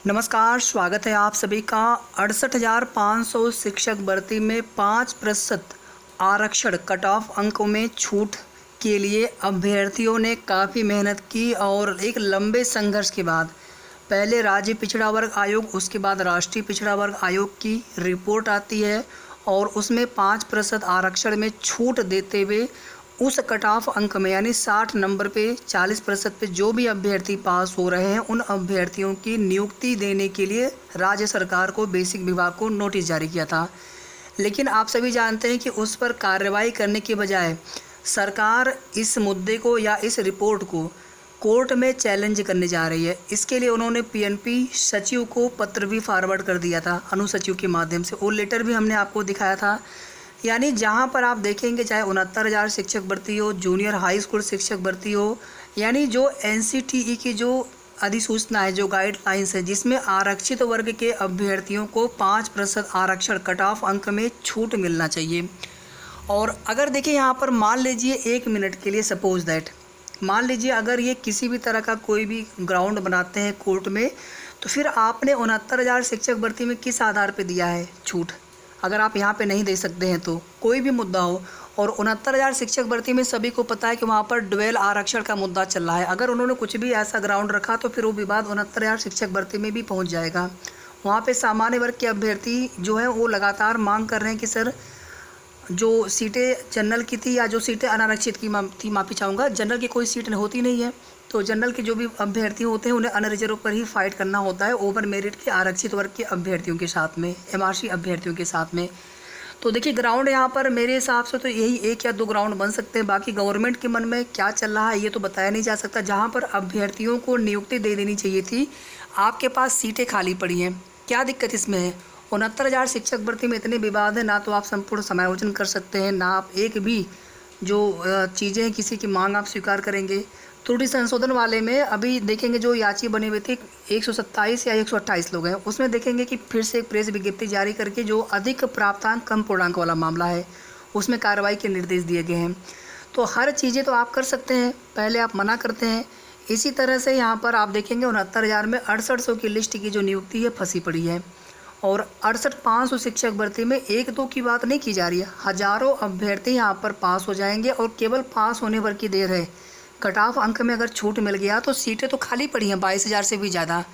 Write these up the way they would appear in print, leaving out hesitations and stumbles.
नमस्कार, स्वागत है आप सभी का। 68,500 शिक्षक भर्ती में 5% आरक्षण कट ऑफ अंकों में छूट के लिए अभ्यर्थियों ने काफ़ी मेहनत की और एक लंबे संघर्ष के बाद पहले राज्य पिछड़ा वर्ग आयोग, उसके बाद राष्ट्रीय पिछड़ा वर्ग आयोग की रिपोर्ट आती है और उसमें 5% आरक्षण में छूट देते हुए उस कट ऑफ अंक में यानी 60 नंबर पे 40% पे जो भी अभ्यर्थी पास हो रहे हैं उन अभ्यर्थियों की नियुक्ति देने के लिए राज्य सरकार को बेसिक विभाग को नोटिस जारी किया था। लेकिन आप सभी जानते हैं कि उस पर कार्रवाई करने के बजाय सरकार इस मुद्दे को या इस रिपोर्ट को कोर्ट में चैलेंज करने जा रही है। इसके लिए उन्होंने पीएनपी सचिव को पत्र भी फॉरवर्ड कर दिया था अनुसचिव के माध्यम से। वो लेटर भी हमने आपको दिखाया था। यानी जहां पर आप देखेंगे चाहे 69,000 शिक्षक भर्ती हो, जूनियर हाई स्कूल शिक्षक भर्ती हो, यानी जो एनसीटीई की जो अधिसूचना है, जो गाइडलाइंस है, जिसमें आरक्षित वर्ग के अभ्यर्थियों को 5% आरक्षण कट ऑफ अंक में छूट मिलना चाहिए। और अगर देखिए यहाँ पर मान लीजिए 1 मिनट के लिए सपोज दैट मान लीजिए अगर ये किसी भी तरह का कोई भी ग्राउंड बनाते हैं कोर्ट में, तो फिर आपने 69,000 शिक्षक भर्ती में किस आधार पर दिया है छूट? अगर आप यहाँ पे नहीं दे सकते हैं तो कोई भी मुद्दा हो, और 69,000 शिक्षक भर्ती में सभी को पता है कि वहाँ पर ड्वेल आरक्षण का मुद्दा चल रहा है। अगर उन्होंने कुछ भी ऐसा ग्राउंड रखा तो फिर वो विवाद 69,000 शिक्षक भर्ती में भी पहुँच जाएगा। वहाँ पे सामान्य वर्ग के अभ्यर्थी जो है वो लगातार मांग कर रहे हैं कि सर जो सीटें जनरल की थी या जो सीटें अनारक्षित की थी, माफ़ी चाहूँगा, जनरल की कोई सीट होती नहीं है, तो जनरल के जो भी अभ्यर्थी होते हैं उन्हें अनरिजर्व पर ही फाइट करना होता है ओवर मेरिट के आरक्षित वर्ग के अभ्यर्थियों के साथ में, एमआरसी अभ्यर्थियों के साथ में। तो देखिए ग्राउंड यहाँ पर मेरे हिसाब से तो यही 1 या 2 ग्राउंड बन सकते हैं। बाकी गवर्नमेंट के मन में क्या चल रहा है ये तो बताया नहीं जा सकता। जहाँ पर अभ्यर्थियों को नियुक्ति दे देनी चाहिए थी, आपके पास सीटें खाली पड़ी हैं, क्या दिक्कत इसमें है? 69,000 शिक्षक भर्ती में इतने विवाद हैं, ना तो आप संपूर्ण समायोजन कर सकते हैं, ना आप एक भी जो चीज़ें हैं किसी की मांग आप स्वीकार करेंगे। त्रुटि संशोधन वाले में अभी देखेंगे जो याची बनी हुई थी 127 या 128 लोग हैं, उसमें देखेंगे कि फिर से एक प्रेस विज्ञप्ति जारी करके जो अधिक प्राप्तांक कम पूर्णांक वाला मामला है उसमें कार्रवाई के निर्देश दिए गए हैं। तो हर चीज़ें तो आप कर सकते हैं, पहले आप मना करते हैं। इसी तरह से यहाँ पर आप देखेंगे 69,000 में 6800 की लिस्ट की जो नियुक्ति है फंसी पड़ी है, और 68,500 शिक्षक भर्ती में 1-2 की बात नहीं की जा रही है। हज़ारों अभ्यर्थी यहाँ पर पास हो जाएंगे और केवल पास होने भर की देर है। कट ऑफ अंक में अगर छूट मिल गया तो सीटें तो खाली पड़ी हैं 22,000 से भी ज़्यादा,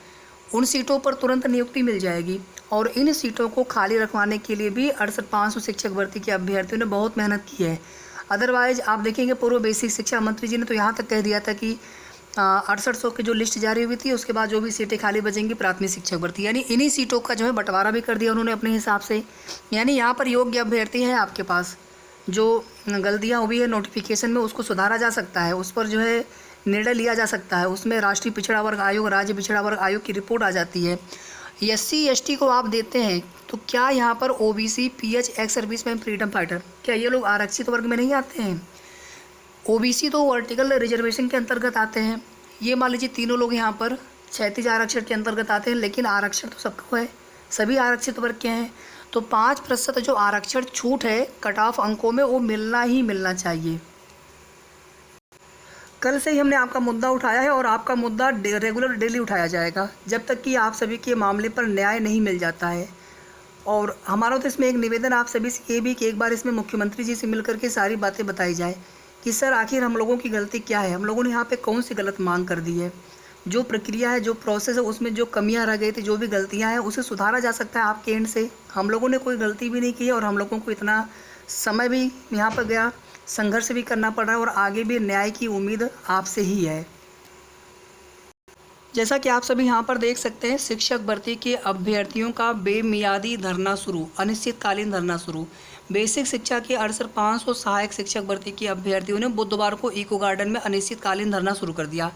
उन सीटों पर तुरंत नियुक्ति मिल जाएगी। और इन सीटों को खाली रखवाने के लिए भी 68,500 शिक्षक भर्ती के अभ्यर्थियों ने बहुत मेहनत की है। अदरवाइज़ आप देखेंगे पूर्व बेसिक शिक्षा मंत्री जी ने तो यहाँ तक कह दिया था कि 6800 की जो लिस्ट जारी हुई थी उसके बाद जो भी सीटें खाली बचेंगी प्राथमिक शिक्षक भर्ती, यानी इन्हीं सीटों का जो है बंटवारा भी कर दिया उन्होंने अपने हिसाब से। यानी यहाँ पर योग्य अभ्यर्थी हैं आपके पास, जो गलतियाँ हुई है नोटिफिकेशन में उसको सुधारा जा सकता है, उस पर जो है निर्णय लिया जा सकता है। उसमें राष्ट्रीय पिछड़ा वर्ग आयोग, राज्य पिछड़ा वर्ग आयोग की रिपोर्ट आ जाती है। SC ST को आप देते हैं तो क्या यहाँ पर OBC PH ex serviceman freedom fighter, क्या ये लोग आरक्षित वर्ग में नहीं आते हैं? OBC तो वर्टिकल रिजर्वेशन के अंतर्गत आते हैं। ये मान लीजिए तीनों लोग यहाँ पर क्षैतिज आरक्षण के अंतर्गत आते हैं, लेकिन आरक्षण तो सबको है, सभी आरक्षित वर्ग के हैं। तो 5% जो आरक्षण छूट है कट ऑफ अंकों में वो मिलना ही मिलना चाहिए। कल से ही हमने आपका मुद्दा उठाया है और आपका मुद्दा रेगुलर डेली उठाया जाएगा जब तक कि आप सभी के मामले पर न्याय नहीं मिल जाता है। और हमारा तो इसमें एक निवेदन आप सभी से ये भी कि एक बार इसमें मुख्यमंत्री जी से मिलकर के सारी बातें बताई जाए कि सर आखिर हम लोगों की गलती क्या है, हम लोगों ने यहाँ पे कौन सी गलत मांग कर दी है, जो प्रक्रिया है, जो प्रोसेस है, उसमें जो कमियां रह गई थी, जो भी गलतियां हैं उसे सुधारा जा सकता है आपके एंड से। हम लोगों ने कोई गलती भी नहीं की है और हम लोगों को इतना समय भी यहाँ पर गया, संघर्ष भी करना पड़ रहा है और आगे भी न्याय की उम्मीद आपसे ही है। जैसा कि आप सभी यहाँ पर देख सकते हैं, शिक्षक भर्ती के अभ्यर्थियों का बेमियादी धरना शुरू, अनिश्चितकालीन धरना शुरू। बेसिक शिक्षा के 68,500 सहायक शिक्षक भर्ती के अभ्यर्थियों ने बुधवार को इको गार्डन में अनिश्चितकालीन धरना शुरू कर दिया।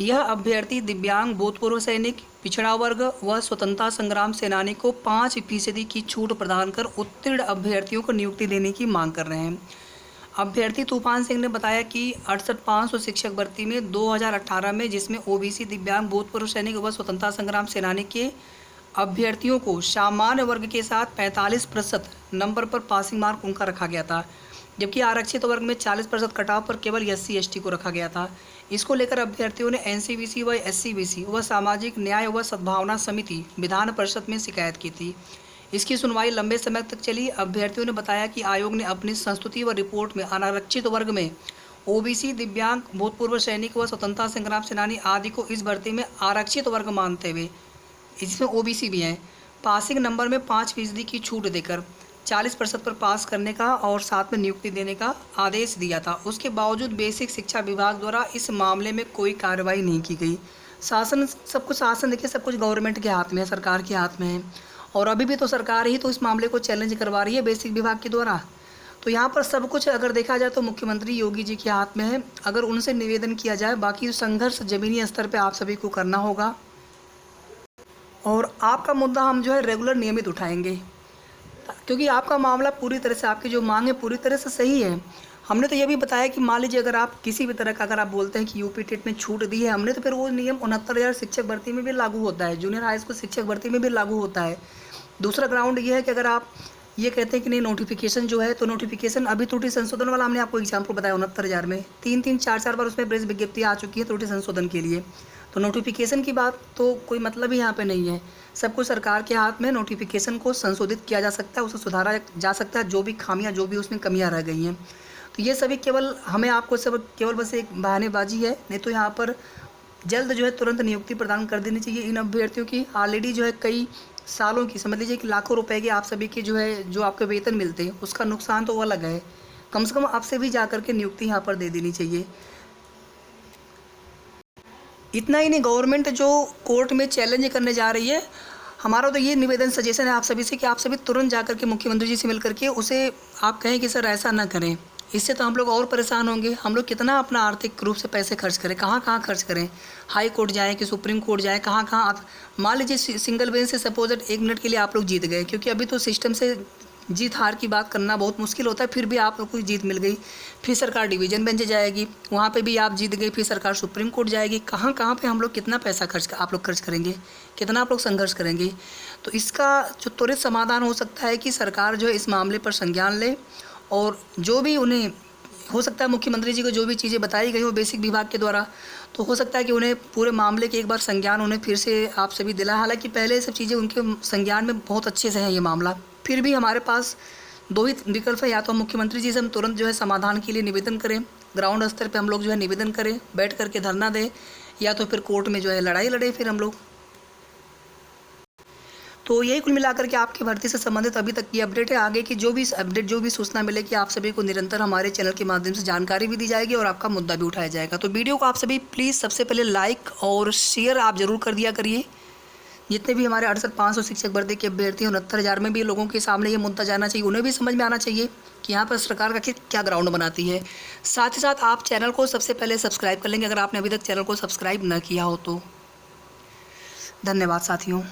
यह अभ्यर्थी दिव्यांग, भूतपूर्व सैनिक, पिछड़ा वर्ग व स्वतंत्रता संग्राम सेनानी को 5% की छूट प्रदान कर उत्तीर्ण अभ्यर्थियों को नियुक्ति देने की मांग कर रहे हैं। अभ्यर्थी तूफान सिंह ने बताया कि 68,500 शिक्षक भर्ती में 2018 में, जिसमें OBC, दिव्यांग, भूतपूर्व सैनिक व स्वतंत्रता संग्राम सेनानी के अभ्यर्थियों को सामान्य वर्ग के साथ 45% नंबर पर पासिंग मार्क उनका रखा गया था। जबकि आरक्षित वर्ग में 40% कटाव पर केवल SC/ST को रखा गया था। इसको लेकर अभ्यर्थियों ने NCBC व SCBC व सामाजिक न्याय व सद्भावना समिति विधान परिषद में शिकायत की थी। इसकी सुनवाई लंबे समय तक चली। अभ्यर्थियों ने बताया कि आयोग ने अपनी संस्तुति व रिपोर्ट में अनारक्षित वर्ग में OBC, दिव्यांग, भूतपूर्व सैनिक व स्वतंत्रता संग्राम सेनानी आदि को इस भर्ती में आरक्षित वर्ग मानते हुए, इसमें OBC भी हैं, पासिंग नंबर में 5% की छूट देकर 40% पर पास करने का और साथ में नियुक्ति देने का आदेश दिया था। उसके बावजूद बेसिक शिक्षा विभाग द्वारा इस मामले में कोई कार्रवाई नहीं की गई। शासन देखिए, सब कुछ गवर्नमेंट के हाथ में है, सरकार के हाथ में है, और अभी भी तो सरकार ही तो इस मामले को चैलेंज करवा रही है बेसिक विभाग के द्वारा। तो यहाँ पर सब कुछ अगर देखा जाए तो मुख्यमंत्री योगी जी के हाथ में है। अगर उनसे निवेदन किया जाए, बाकी संघर्ष ज़मीनी स्तर पे आप सभी को करना होगा, और आपका मुद्दा हम जो है रेगुलर नियमित उठाएंगे, क्योंकि आपका मामला पूरी तरह से, आपकी जो मांग है पूरी तरह से सही है। हमने तो ये भी बताया कि मान लीजिए अगर आप किसी भी तरह का अगर आप बोलते हैं कि यूपी टेट में छूट दी है हमने, तो फिर वो नियम 69,000 शिक्षक भर्ती में भी लागू होता है, जूनियर हाई स्कूल शिक्षक भर्ती में भी लागू होता है। दूसरा ग्राउंड ये है कि अगर आप ये कहते हैं कि नहीं नोटिफिकेशन जो है, तो नोटिफिकेशन अभी त्रुटि संशोधन वाला हमने आपको एग्जाम्पल बताया 69,000 में 3-3, 4-4 बार उसमें प्रेस विज्ञप्ति आ चुकी है त्रुटि संशोधन के लिए। तो नोटिफिकेशन की बात तो कोई मतलब ही यहाँ पे नहीं है। सब कुछ सरकार के हाथ में, नोटिफिकेशन को संशोधित किया जा सकता है, उसे सुधारा जा सकता है, जो भी खामियां, जो भी उसमें कमियां रह गई हैं। तो ये सभी केवल हमें आपको सब केवल बस एक बहानेबाजी है, नहीं तो यहाँ पर जल्द जो है तुरंत नियुक्ति प्रदान कर देनी चाहिए इन अभ्यर्थियों की। ऑलरेडी जो है कई सालों की, समझ लीजिए कि लाखों रुपए के आप सभी के जो है, जो आपके वेतन मिलते हैं उसका नुकसान तो अलग है, कम से कम आपसे भी जा करके नियुक्ति यहाँ पर दे देनी चाहिए। इतना ही नहीं, गवर्नमेंट जो कोर्ट में चैलेंज करने जा रही है, हमारा तो ये निवेदन सजेशन है आप सभी से कि आप सभी तुरंत जाकर के मुख्यमंत्री जी से मिल करके उसे आप कहें कि सर ऐसा ना करें। इससे तो हम लोग और परेशान होंगे। हम लोग कितना अपना आर्थिक रूप से पैसे खर्च करें, कहाँ कहाँ खर्च करें, हाई कोर्ट जाएँ कि सुप्रीम कोर्ट जाएँ, कहाँ कहाँ। मान लीजिए सिंगल बेंच से सपोज 1 मिनट के लिए आप लोग जीत गए, क्योंकि अभी तो सिस्टम से जीत हार की बात करना बहुत मुश्किल होता है, फिर भी आप लोग को जीत मिल गई, फिर सरकार डिवीज़न बेंच जाएगी, वहाँ पे भी आप जीत गए, फिर सरकार सुप्रीम कोर्ट जाएगी। कहाँ कहाँ पे हम लोग कितना पैसा आप लोग खर्च करेंगे, कितना आप लोग संघर्ष करेंगे। तो इसका जो त्वरित समाधान हो सकता है कि सरकार जो है इस मामले पर संज्ञान ले, और जो भी उन्हें हो सकता है मुख्यमंत्री जी को जो भी चीज़ें बताई गई हो बेसिक विभाग के द्वारा, तो हो सकता है कि उन्हें पूरे मामले के एक बार संज्ञान उन्हें फिर से आप सभी दिला। हालांकि पहले ये सब चीज़ें उनके संज्ञान में बहुत अच्छे से है ये मामला, फिर भी हमारे पास 2 ही विकल्प है, या तो हम मुख्यमंत्री जी से हम तुरंत जो है समाधान के लिए निवेदन करें, ग्राउंड स्तर पे हम लोग जो है निवेदन करें, बैठ करके धरना दें, या तो फिर कोर्ट में जो है लड़ाई लड़े फिर हम लोग। तो यही कुल मिलाकर के आपकी भर्ती से संबंधित अभी तक की अपडेट है। आगे की जो भी अपडेट, जो भी सूचना मिलेगी, आप सभी को निरंतर हमारे चैनल के माध्यम से जानकारी भी दी जाएगी और आपका मुद्दा भी उठाया जाएगा। तो वीडियो को आप सभी प्लीज़ सबसे पहले लाइक और शेयर आप ज़रूर कर दिया करिए। जितने भी हमारे 68,500 शिक्षक भर्ती के अभ्यर्थी 69,000 में भी लोगों के सामने ये मुद्दा जाना चाहिए, उन्हें भी समझ में आना चाहिए कि यहाँ पर सरकार का क्या ग्राउंड बनाती है। साथ ही साथ आप चैनल को सबसे पहले सब्सक्राइब कर लेंगे अगर आपने अभी तक चैनल को सब्सक्राइब न किया हो तो। धन्यवाद साथियों।